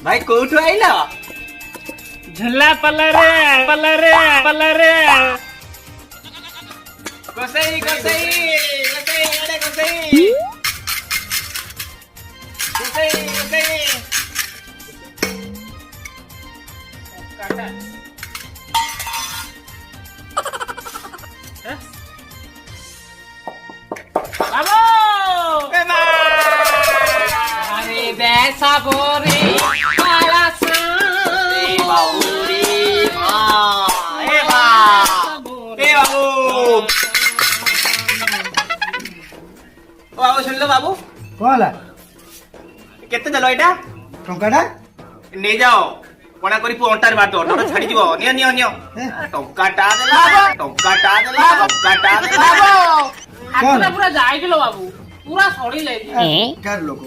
ଭାଇ କୋଉଠୁ ଆଇଲ? ଝୁଲା ପଲରେ ପଲରେ ପଲରେ ଗୋସାଇ ଗୋସାଇ ଗୋସାଇ ଆଡେ ଗୋସାଇ ଗୋସାଇ ଗୋସାଇ କାଟା বাবু আরে বেসা বরে আলাসা এ বাবু রে মা এ মা এ বাবু ও বাবু শুনলো বাবু କଣ ହେଲା କେତେ ଦେଲ ଏଇଟା ଟଙ୍କାଟା ନେଇଯାଅ କଣା କରି ଅଣ୍ଟାରେ ମାରିଦ ଅଣ୍ଟା ଛାଡିଯିବ ନିଅ ନିଅ ନିଅ ଟଙ୍କାଟା ଦେଲା ଟଙ୍କାଟା ଦେଲା ଟଙ୍କାଟା ଦେଲା ହାତଟା ପୁରା ଯାଇଥିଲ ବାବୁ ପୁରା ସଢି ଯାଇଥିଲା କାର ଲୋକ